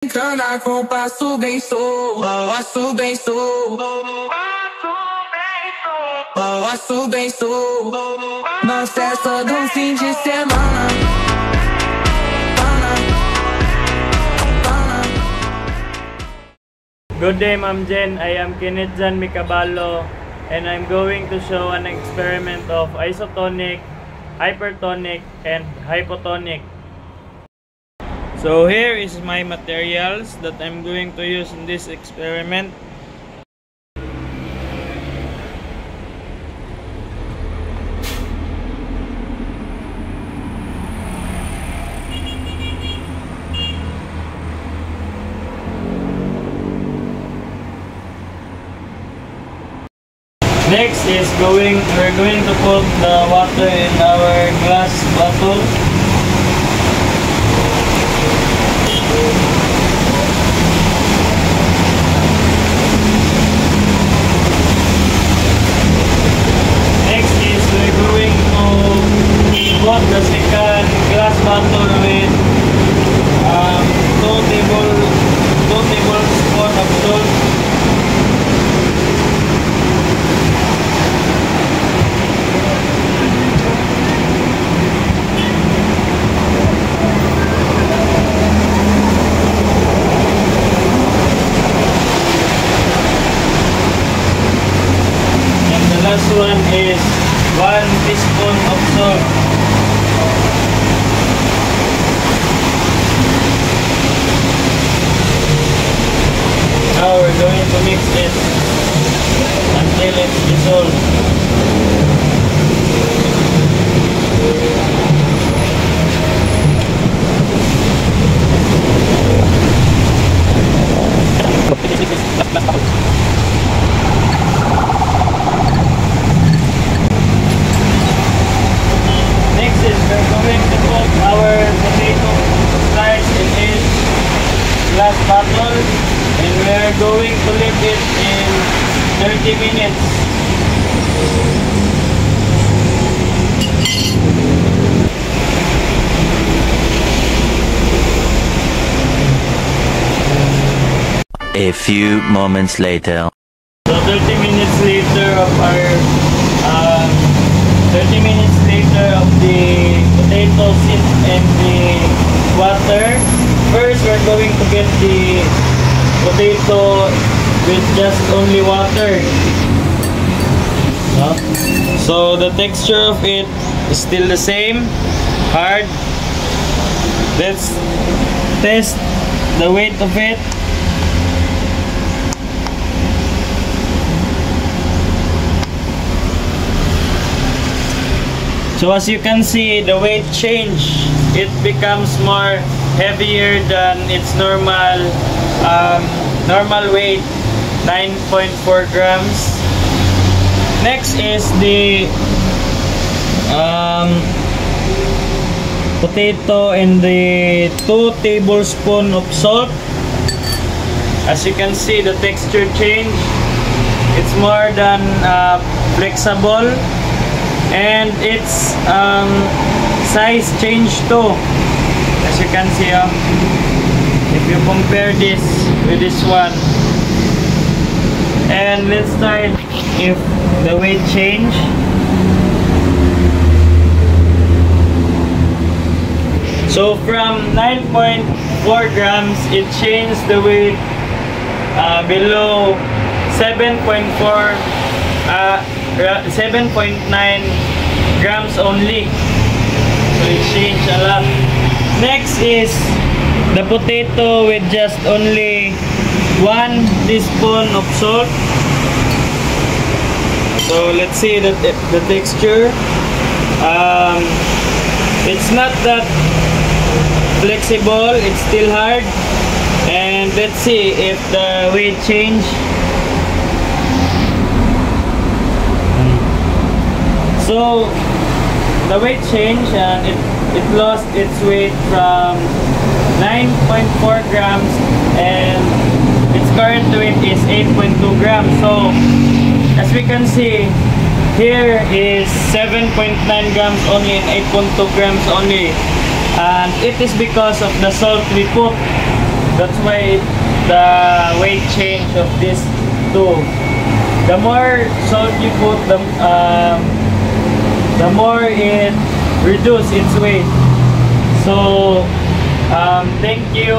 Cana com passo bem passo bem passo bem na festa do fim de semana. Good day, Ma'am Jen. I am Kenneth Jan Micabalo, and I'm going to show an experiment of isotonic, hypertonic, and hypotonic. So here is my materials that I'm going to use in this experiment. Next is we're going to put the water in our glass bottle. Next is we're going to put the second glass bottle with 2 tablespoons of salt. Last one is 1 teaspoon of salt. Now we're going to mix it until it's dissolved. Glass bottle, and we're going to leave it in 30 minutes. A few moments later. So 30 minutes later of our 30 minutes later of the potato sit in the water. First, we're going to get the potato with just only water. So the texture of it is still the same, hard. Let's test the weight of it. So as you can see, the weight change. It becomes more heavier than its normal weight, 9.4 grams. Next is the potato and the 2 tablespoons of salt. As you can see, the texture change. It's more than flexible, and its size change too. As you can see, if you compare this with this one, and let's start if the weight change. So from 9.4 grams, it changed the weight below 7.4, 7.9 grams only. So it changed a lot. Next is the potato with just only 1 teaspoon of salt. So let's see the texture. It's not that flexible, it's still hard. And let's see if the weight change. So the weight changed, and it lost its weight from 9.4 grams, and its current weight is 8.2 grams. So as we can see, here is 7.9 grams only and 8.2 grams only, and it is because of the salt we put. That's why the weight change of these two. The more salt you put, the more it reduces its weight. So thank you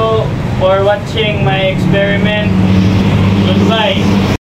for watching my experiment. Goodbye.